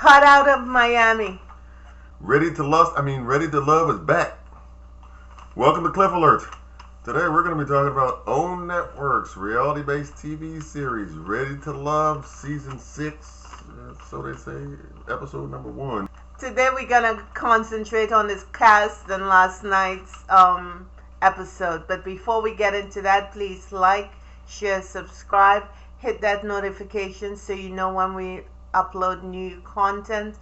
hot out of Miami. Ready to Love is back. Welcome to Cliff Alert. Today we're going to be talking about OWN Network's reality-based TV series, Ready to Love, Season 6, so they say, Episode number 1. Today we're going to concentrate on this cast and last night's episode. But before we get into that, please like, share, subscribe, hit that notification so you know when we upload new content,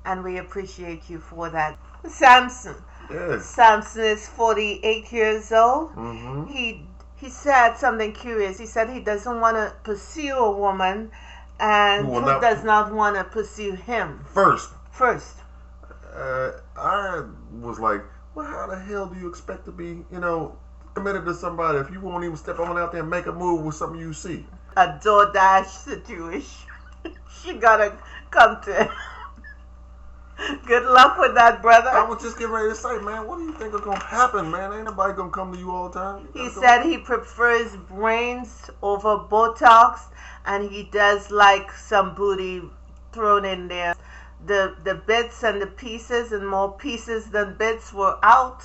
and we appreciate you for that. Samson. Yes. Samson is 48 years old. Mm-hmm. He said something curious. He said he doesn't want to pursue a woman and who does not want to pursue him. First. I was like, well, how the hell do you expect to be, committed to somebody if you won't even step on out there and make a move with something you see? A DoorDash situation. She gotta come to him. Good luck with that, brother. I was just getting ready to say, man, what do you think is going to happen, man? Ain't nobody going to come to you all the time. He said he prefers brains over Botox, and he does like some booty thrown in there. The bits and the pieces, and more pieces than bits, were out.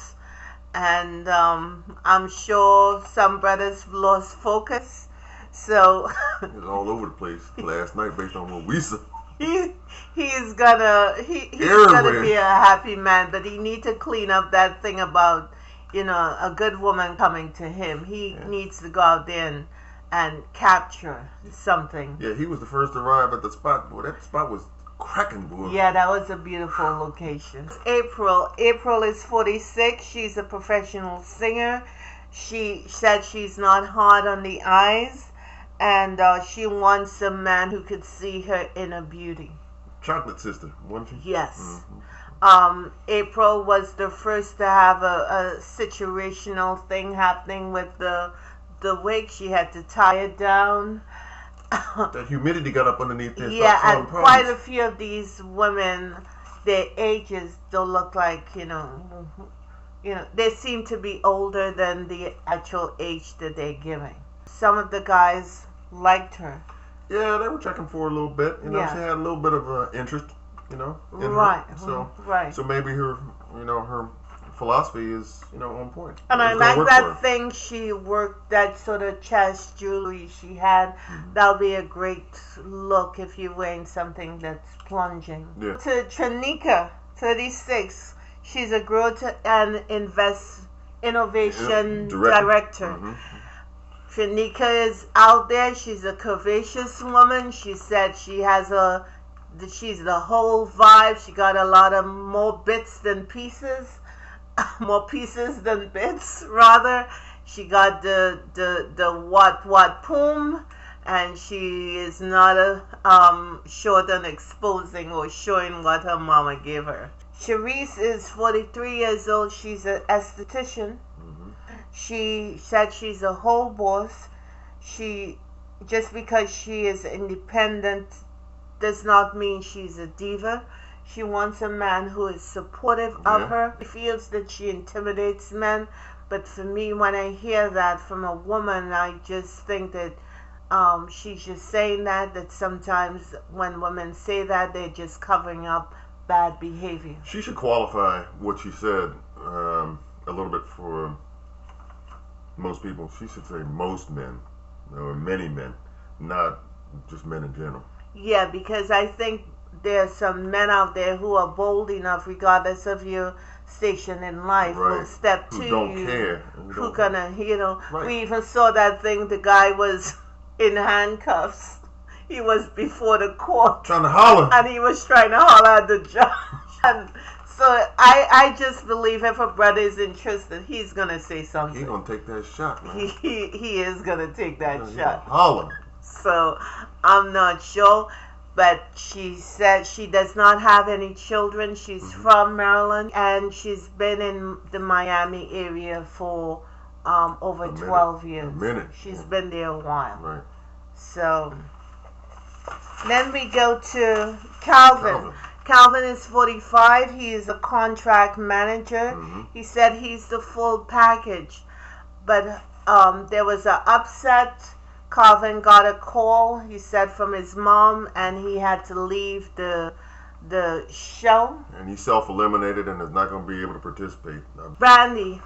And I'm sure some brothers lost focus. So it was all over the place last night based on what we saw. He's gonna be a happy man, but he needs to clean up that thing about a good woman coming to him. He needs to go out there and capture something. Yeah, he was the first to arrive at the spot. Boy, that spot was cracking, boy. Yeah, that was a beautiful location. April is 46. She's a professional singer. She said she's not hard on the eyes, and she wants a man who could see her inner beauty. Chocolate sister, wasn't she? Yes. Mm-hmm. April was the first to have a situational thing happening with the wig. She had to tie it down. The humidity got up underneath there. Yeah, and quite a few of these women, their ages don't look like, they seem to be older than the actual age that they're giving. Some of the guys liked her. Yeah, they were checking for her a little bit. She had a little bit of interest, in right. her. So, right. So maybe her, her philosophy is, on point. And I like that thing she worked, that sort of chest jewelry she had. Mm-hmm. That'll be a great look if you're wearing something that's plunging. Yeah. To Tranika, 36. She's a growth and innovation director. Mm-hmm. Tranika is out there. She's a curvaceous woman. She said she's the whole vibe. She got a lot of more bits than pieces. More pieces than bits, rather. She got the what poom, and she is not short on exposing or showing what her mama gave her. Charisse is 43 years old. She's an esthetician. Mm-hmm. She said she's a whole boss. Just because she is independent does not mean she's a diva. She wants a man who is supportive of her. She feels that she intimidates men. But for me, when I hear that from a woman, I just think that she's just saying that sometimes when women say that, they're just covering up bad behavior. She should qualify what she said a little bit for most people. She should say most men, or many men, not just men in general. Yeah, because I think there's some men out there who are bold enough, regardless of your station in life, will step to you. Who don't care. Who gonna, we even saw that thing, the guy was in handcuffs. He was before the court. Trying to holler. And he was trying to holler at the judge. And so I just believe if a brother is interested, he's gonna say something. He's gonna take that shot, man. He is gonna take that shot. Holler. So I'm not sure. But she said she does not have any children. She's from Maryland, and she's been in the Miami area for over 12 years. She's been there a while. Right. So then we go to Calvin. Calvin is 45. He is a contract manager. Mm-hmm. He said he's the full package. But there was an upset. Calvin got a call, he said, from his mom, and he had to leave the the show. And he's self-eliminated and is not going to be able to participate. Brandy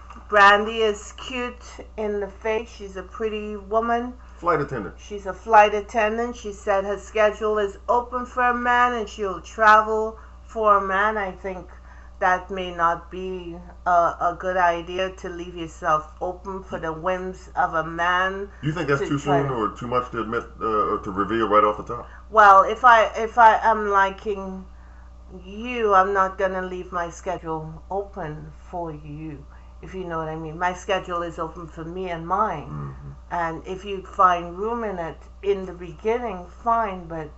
is cute in the face. She's a pretty woman. Flight attendant. She's a flight attendant. She said her schedule is open for a man and she'll travel for a man. I think that may not be a good idea to leave yourself open for the whims of a man. You think that's too soon or too much to admit or to reveal right off the top? Well, if I am liking you, I'm not gonna leave my schedule open for you, if you know what I mean. My schedule is open for me and mine. Mm-hmm. And if you find room in it in the beginning, fine, but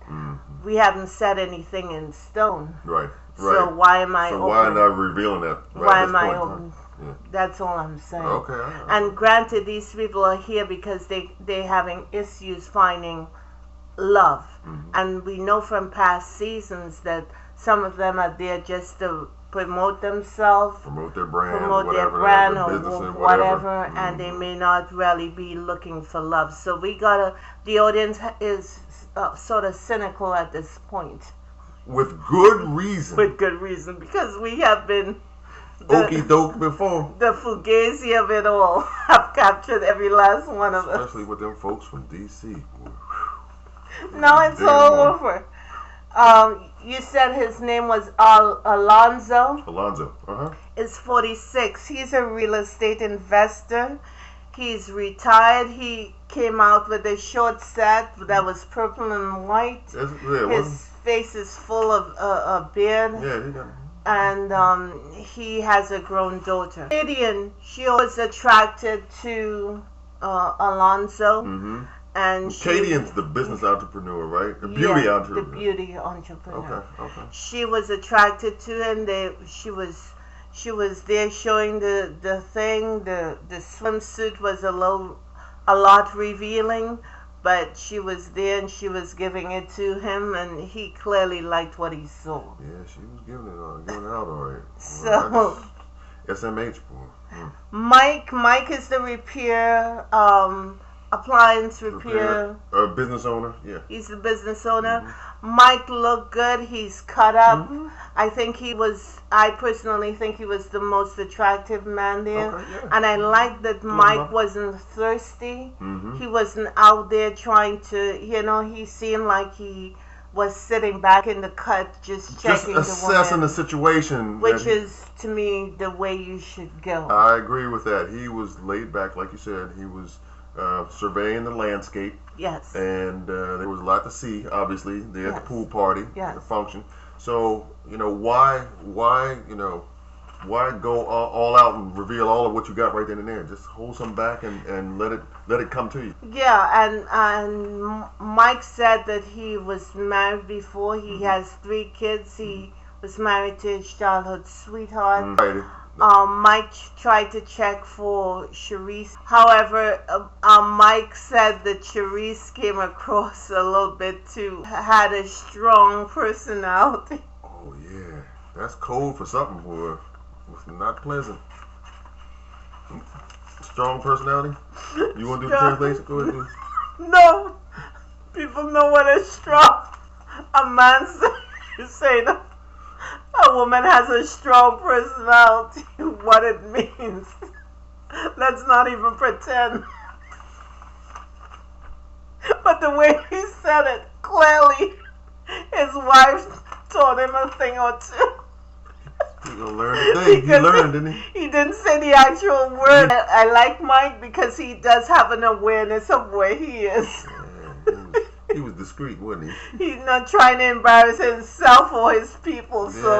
we haven't set anything in stone. Right. So why am I open? So why not revealing that? Why am I open? Yeah. That's all I'm saying. Okay. And granted, these people are here because they're having issues finding love. Mm-hmm. And we know from past seasons that some of them are there just to promote themselves, promote their brand, or whatever, and they may not really be looking for love. So the audience is sort of cynical at this point. With good reason. With good reason, because we have been okie doke before. The fugazi of it all have captured every last one of us. Especially with them folks from D.C. No, it's all over. You said his name was Alonzo. Alonzo, Is 46. He's a real estate investor. He's retired. He came out with a short set that was purple and white. His face is full of a beard. Yeah, he got it. And he has a grown daughter. Gideon, she was attracted to Alonzo. Mm-hmm. And Cadian's the business entrepreneur, right? The beauty entrepreneur. The beauty entrepreneur. Okay. She was attracted to him. She was there showing the thing. The swimsuit was a lot revealing, but she was there and she was giving it to him, and he clearly liked what he saw. Yeah, she was giving it out all right. So SMH boy. Mike is the repair. Appliance repair. Business owner, yeah. He's the business owner. Mm-hmm. Mike looked good. He's cut up. Mm-hmm. I personally think he was the most attractive man there. Okay, yeah. And I like that Mike wasn't thirsty. Mm-hmm. He wasn't out there trying to, he seemed like he was sitting back in the cut just checking assessing the situation. Which is, to me, the way you should go. I agree with that. He was laid back, like you said. He was surveying the landscape. Yes. And there was a lot to see, obviously. They had the pool party, the function. So, why go all out and reveal all of what you got right then and there? Just hold some back and let it come to you. Yeah, and Mike said that he was married before. He has 3 kids. He was married to his childhood sweetheart. Right. Mike tried to check for Charisse. However, Mike said that Charisse came across a little bit had a strong personality. Oh yeah, that's code for something for not pleasant. Strong personality? You want to do the translation? Go ahead. No, people know what is strong. A man saying a woman has a strong personality, what it means. Let's not even pretend. But the way he said it, clearly his wife taught him a thing or two. He's gonna learn today. He learned, didn't he? He didn't say the actual word. I like Mike because he does have an awareness of where he is. He was discreet, wasn't he? He's not trying to embarrass himself or his people. So,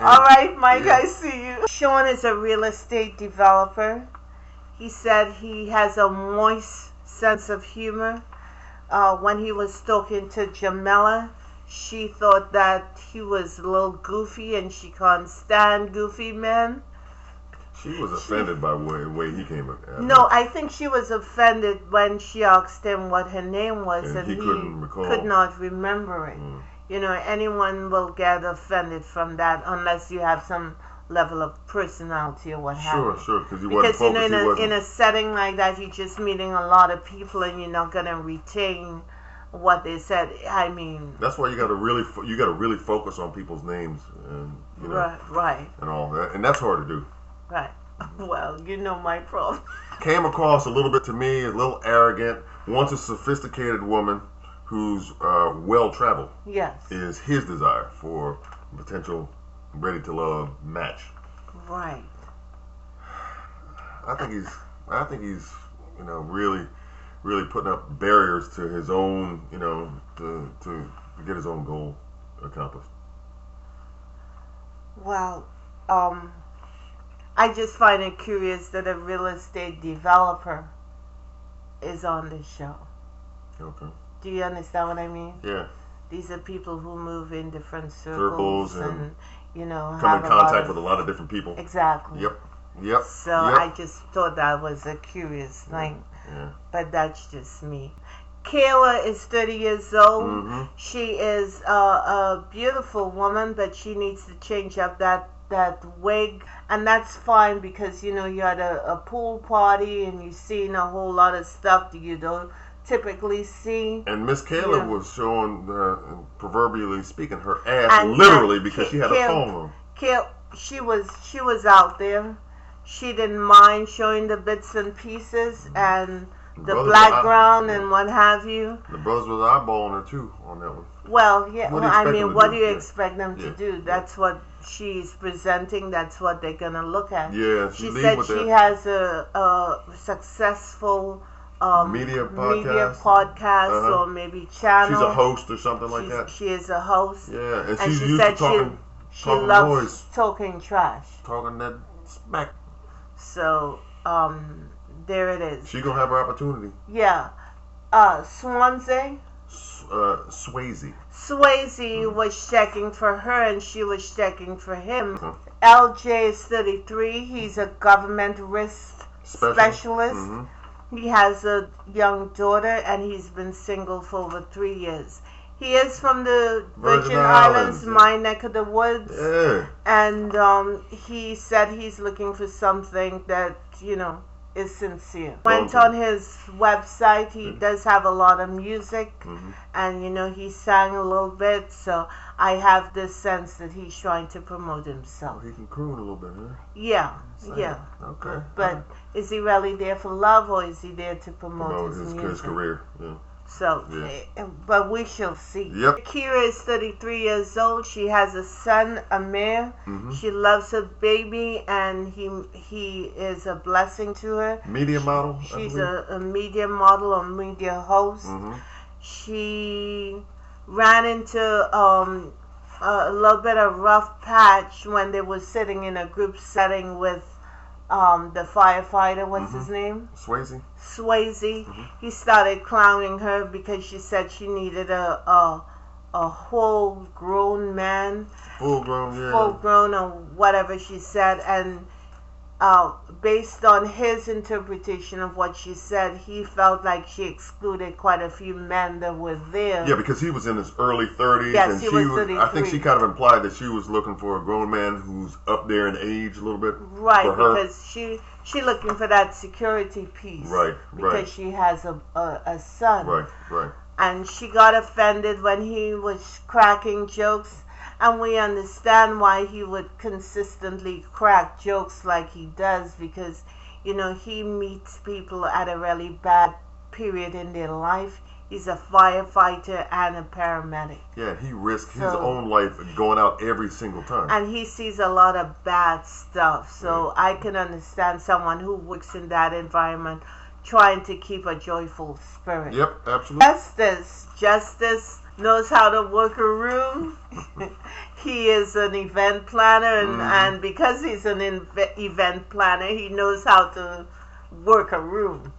all right, Mike, I see you. Sean is a real estate developer. He said he has a moist sense of humor. When he was talking to Jamela, she thought that he was a little goofy and she can't stand goofy men. She was offended by the way he came up. No, I think she was offended when she asked him what her name was, and he could not remember it. Anyone will get offended from that unless you have some level of personality or what have you. Sure, because you wasn't focused. In a setting like that, you're just meeting a lot of people and you're not going to retain what they said. I mean, that's why you got to really focus on people's names and right, and all that, and that's hard to do. right. Well, you know my problem. Came across a little bit to me a little arrogant. Wants a sophisticated woman who's well traveled. Yes. Is his desire for a potential ready to love match. Right. I think he's really putting up barriers to his own, to get his own goal accomplished. Well, I just find it curious that a real estate developer is on this show. Okay. Do you understand what I mean? Yeah. These are people who move in different circles and come in contact with a lot of different people. Exactly. Yep. So I just thought that was a curious thing. Yeah. But that's just me. Kayla is 30 years old. Mm-hmm. She is a beautiful woman, but she needs to change up that wig. And that's fine because, you're at a pool party and you're seeing a whole lot of stuff that you don't typically see. And Miss Kayla was showing, proverbially speaking, her ass literally because she had a phone room. She was out there. She didn't mind showing the bits and pieces and the background and what have you. The brothers was eyeballing her too on that one. Well, yeah. What do you do? expect them to do? That's what she's presenting. That's what they're gonna look at. Yeah, she said she has a successful media podcast or maybe channel. She's a host or something like that. She is a host. Yeah, and she used said to she loves talking trash. Talking that smack. So, there it is. She gonna have her opportunity. Yeah. Swansea. Swayze. Swayze was checking for her and she was checking for him. LJ is 33. He's a government risk specialist. Mm-hmm. He has a young daughter and he's been single for over 3 years. He is from the Virgin Islands, my neck of the woods. Yeah. And he said he's looking for something that, is sincere. Went on his website. He does have a lot of music. Mm-hmm. And, he sang a little bit. So I have this sense that he's trying to promote himself. He can croon a little bit, huh? Yeah. Okay. But is he really there for love or is he there to promote his music? His career, yeah. So, but we shall see. Yep. Kira is 33 years old. She has a son, Amir. Mm-hmm. She loves her baby, and he is a blessing to her. Media model. She's a media model or media host. Mm-hmm. She ran into a little bit of rough patch when they were sitting in a group setting with the firefighter, what's his name? Swayze. Mm-hmm. He started clowning her because she said she needed a whole grown man. Full grown, yeah. Full grown or whatever she said. And based on his interpretation of what she said, he felt like she excluded quite a few men that were there. Yeah, because he was in his early 30s. Yes, and he was 33. I think she kind of implied that she was looking for a grown man who's up there in age a little bit. Right, for her. Because she looking for that security piece. Right. Because she has a son. Right. And she got offended when he was cracking jokes. And we understand why he would consistently crack jokes like he does because, he meets people at a really bad period in their life. He's a firefighter and a paramedic. Yeah, he risks his own life going out every single time. And he sees a lot of bad stuff. So I can understand someone who works in that environment trying to keep a joyful spirit. Yep, absolutely. Justice knows how to work a room. He is an event planner, and because he's an event planner, he knows how to work a room,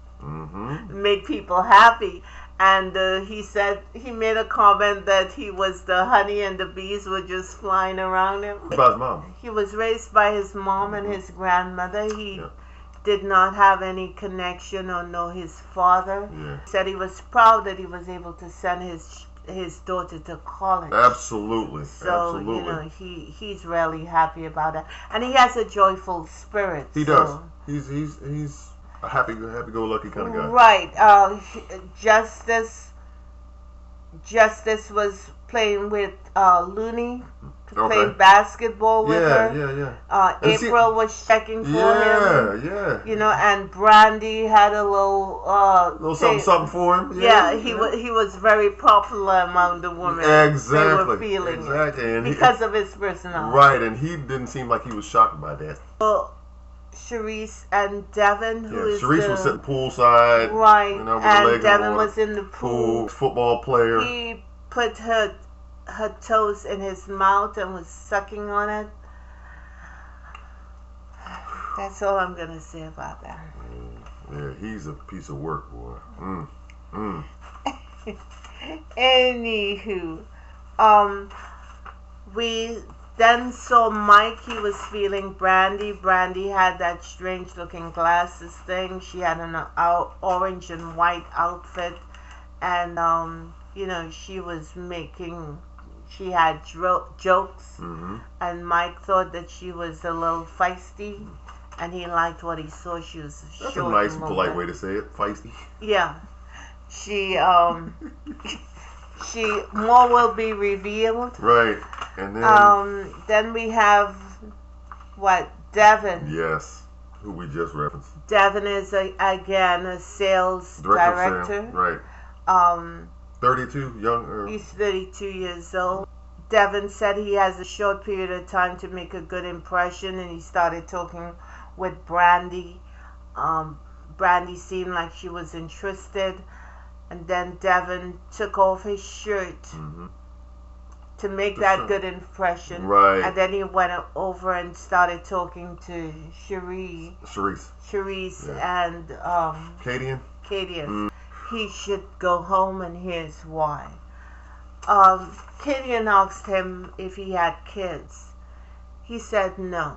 make people happy. And he said, he made a comment that he was the honey and the bees were just flying around him. By his mom. He was raised by his mom and his grandmother. He did not have any connection or know his father. Yeah. He said he was proud that he was able to send his daughter to college. Absolutely. So, he's really happy about that. And he has a joyful spirit. He does. He's a happy-go-lucky kind of guy. Right. Justice Justice was playing with Looney, Okay. playing basketball with her. Yeah. April was checking for him. Yeah. And Brandy had a little something for him. Yeah, he was very popular among the women. Exactly. They were feeling it because of his personality. Right, and he didn't seem like he was shocked by that. Well, Sharice and Devin, Sharice was sitting poolside, right? With her and legs Devin in the water. was in the pool. Football player. He put her toes in his mouth and was sucking on it. That's all I'm gonna say about that. Yeah, he's a piece of work, boy. Anywho, we then saw Mike. He was feeling Brandy. Brandy had that strange looking glasses thing. She had an orange and white outfit, and she had jokes, and Mike thought that she was a little feisty, and he liked what he saw. She was That's a nice, polite way to say it, feisty. Yeah, she more will be revealed. Right, and then then we have Devin. Yes, who we just referenced. Devin is again a sales director. Right. 32, young. He's 32 years old. Devin said he has a short period of time to make a good impression, and he started talking with Brandy. Brandy seemed like she was interested, and then Devin took off his shirt to make that good impression. Right. And then he went over and started talking to Sharice and Kadian. He should go home, and here's why. Kadian asked him if he had kids. He said no.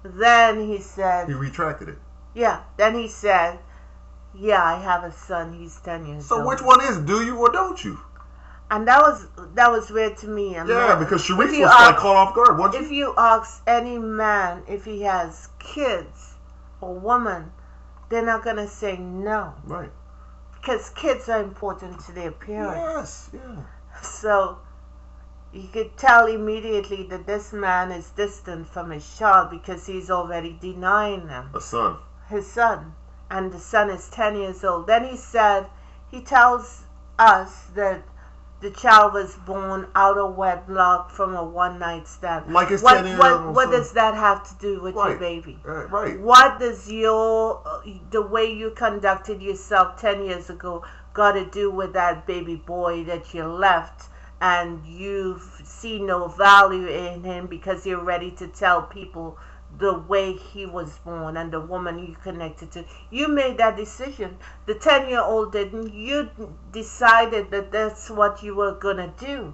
Then he said... He retracted it. Yeah. Then he said, yeah, I have a son. He's 10 years old. So which one is it? Do you or don't you? And that was weird to me. Because Sharice was caught off guard, wasn't she? If you ask any man if he has kids or woman, they're not going to say no. Right. Because kids are important to their parents. Yes, yeah. So you could tell immediately that this man is distant from his child because he's already denying them. His son. And the son is 10 years old. Then he tells us that the child was born out of wedlock from a one-night stand. Like his 10-year-old. What does that have to do with your baby? Right. What does the way you conducted yourself 10 years ago got to do with that baby boy that you left, and you see no value in him because you're ready to tell people the way he was born and the woman you connected to? You made that decision. The 10-year-old didn't. You decided that that's what you were going to do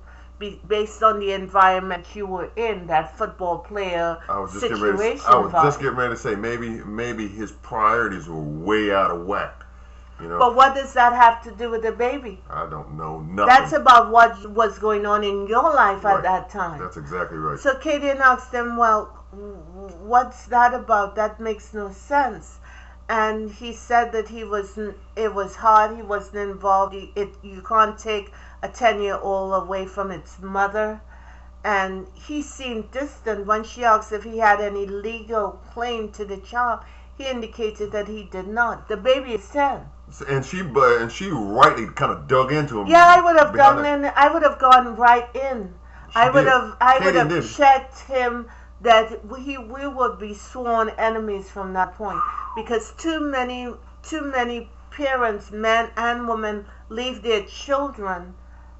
based on the environment you were in, that football player situation. I was just getting ready to say, maybe his priorities were way out of whack. But what does that have to do with the baby? I don't know nothing. That's about what was going on in your life at that time. That's exactly right. So Katie asked him, well, what's that about? That makes no sense. And he said that it was hard. He wasn't involved. You can't take a 10-year-old away from its mother. And he seemed distant. When she asked if he had any legal claim to the child, he indicated that he did not. The baby is 10. And she rightly kind of dug into him. Yeah, I would have gone in. I would have gone right in. I would have checked him that we would be sworn enemies from that point, because too many parents, men and women, leave their children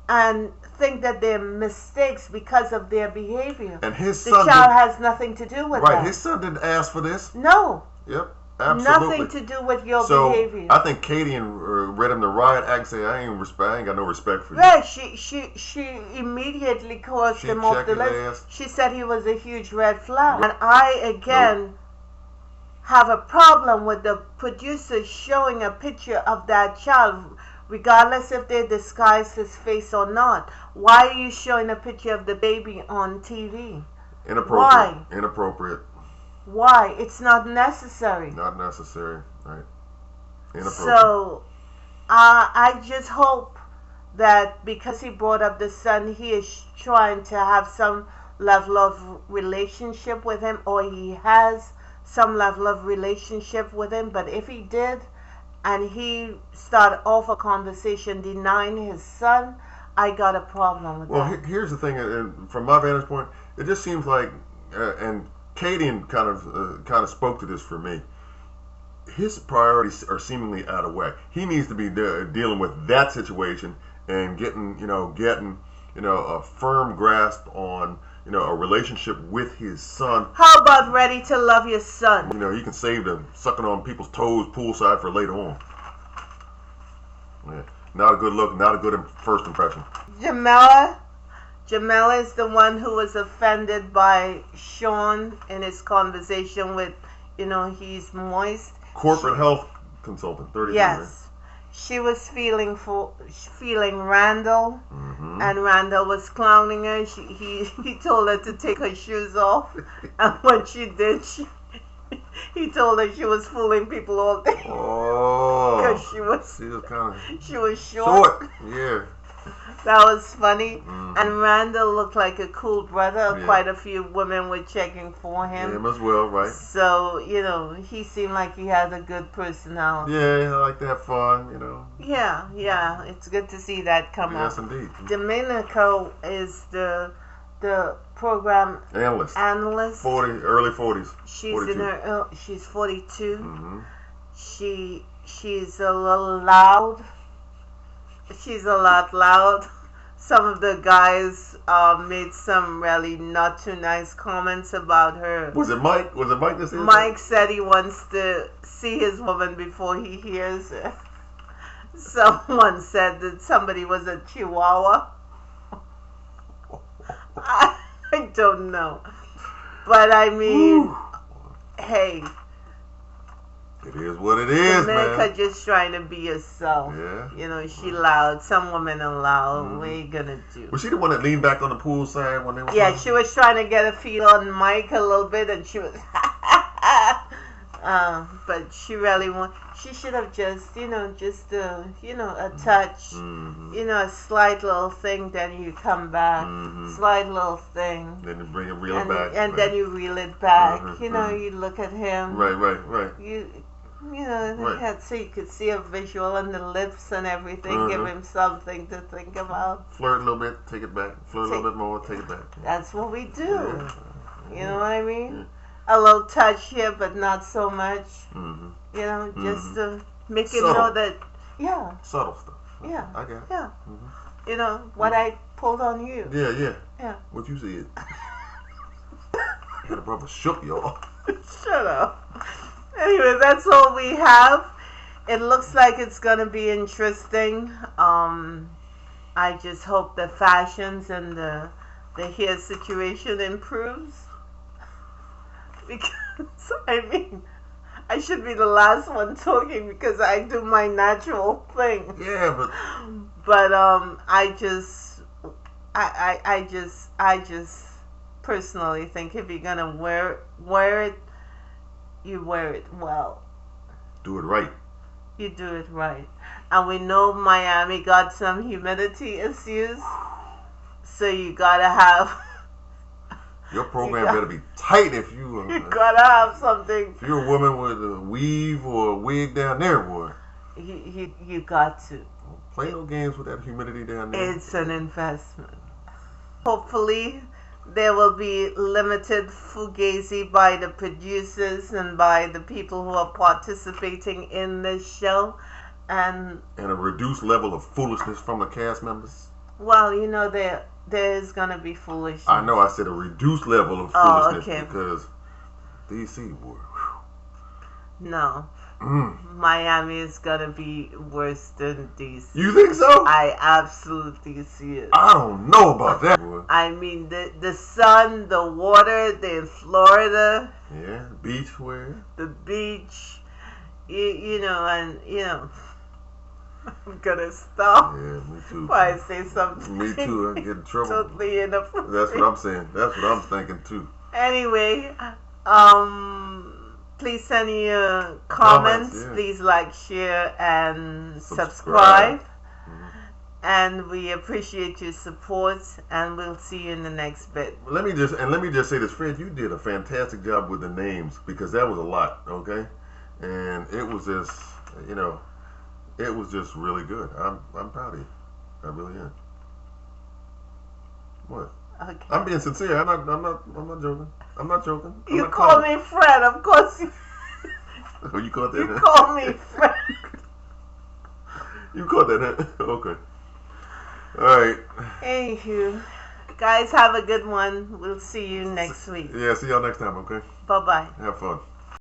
and think that they're mistakes because of their behavior. And the child has nothing to do with that. Right, his son didn't ask for this. No. Yep. Absolutely. Nothing to do with your behavior. I think Katie read him the riot act, say, I ain't got no respect for you. Right, she immediately crossed him off the list. She said he was a huge red flag. And I again have a problem with the producers showing a picture of that child, regardless if they disguise his face or not. Why are you showing a picture of the baby on TV? Inappropriate. Why? Inappropriate. Why? It's not necessary. Not necessary, right? Inappropriate. So, I just hope that because he brought up the son, he is trying to have some level of relationship with him, or he has some level of relationship with him. But if he did, and he started off a conversation denying his son, I got a problem with that. Well, here's the thing, from my vantage point, it just seems like, and Katie kind of spoke to this for me. His priorities are seemingly out of whack. He needs to be dealing with that situation and getting a firm grasp on, a relationship with his son. How about ready to love your son? He can save the sucking on people's toes poolside for later on. Yeah. Not a good look, not a good first impression. Jamela is the one who was offended by Sean in his conversation with, he's moist. Corporate health consultant, 32. Yes. She was feeling Randall, and Randall was clowning her. He told her to take her shoes off, and when she did, he told her she was fooling people all day. Oh, because she was short. Yeah, that was funny. And Randall looked like a cool brother. Yeah. Quite a few women were checking for him. Him as well, right? So he seemed like he had a good personality. Yeah, I like to have fun. Yeah, it's good to see that come up. Yes, indeed. Domenico is the program analyst. early 40s. She's 42. She's a little loud. She's a lot loud. Some of the guys made some really not too nice comments about her. Was it Mike? That said Mike said he wants to see his woman before he hears her. Someone said that somebody was a chihuahua. I don't know. But I mean, hey. It is what it is, America just trying to be herself. Yeah. She loud. Some women are loud. What are you gonna do? Was she the one that leaned back on the pool side when they were? Yeah, she was trying to get a feel on Mike a little bit, and she was. But she really she should have just, a touch, a slight little thing, then you come back, slight little thing. Then you reel it back. And then you reel it back, you look at him. Right. Right. So you could see a visual on the lips and everything, give him something to think about. Flirt a little bit, take it back. Flirt a little bit more, take it back. That's what we do. Yeah. You know what I mean? Yeah. A little touch here, but not so much. Just to make him know that, subtle stuff. Yeah. I got it. Yeah. What I pulled on you. Yeah. What you said. Had a brother shook y'all. Shut up. Anyway, that's all we have. It looks like it's gonna be interesting. I just hope the fashions and the hair situation improves. Because, I should be the last one talking because I do my natural thing. Yeah, but I just personally think if you're gonna wear it, you wear it well. Do it right. You do it right. And we know Miami got some humidity issues, so you gotta have. Your program better be tight if you. You gotta have something. If you're a woman with a weave or a wig down there, boy. You got to. Play no games with that humidity down there. It's an investment. Hopefully, there will be limited fugazi by the producers and by the people who are participating in this show, and a reduced level of foolishness from the cast members. Well, there's gonna be foolishness. I know. I said a reduced level of foolishness because DC, boy. No. Miami is gonna be worse than DC. You think so? I absolutely see it. I don't know about that, boy. I mean, the sun, the water, they're in Florida. Yeah, beach where? The beach, I'm gonna stop. Yeah, me too. Before I say something. Me too. I get in trouble. Totally inappropriate. That's what I'm saying. That's what I'm thinking too. Anyway, please send your comments. Yeah. Please like, share, and subscribe. And we appreciate your support, and we'll see you in the next bit. Let me just say this, Fred. You did a fantastic job with the names because that was a lot, okay? And it was just, it was just really good. I'm proud of you. I really am. What? Okay. I'm being sincere. I'm not joking. I'm not joking. You call me Fred, of course. Oh, you caught that? You call me Fred. You caught that, huh? Okay. All right. Thank you. Guys, have a good one. We'll see you next week. Yeah, see y'all next time, okay? Bye-bye. Have fun.